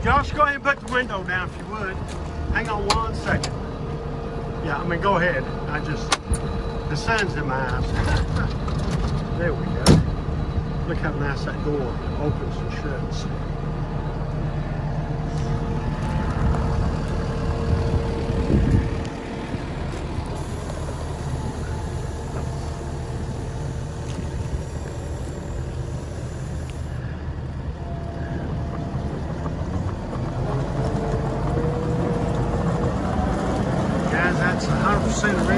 Josh, go ahead and put the window down if you would. Hang on 1 second. Yeah, I mean, go ahead. The sun's in my eyes. There we go. Look how nice that door opens and shuts. That's 100%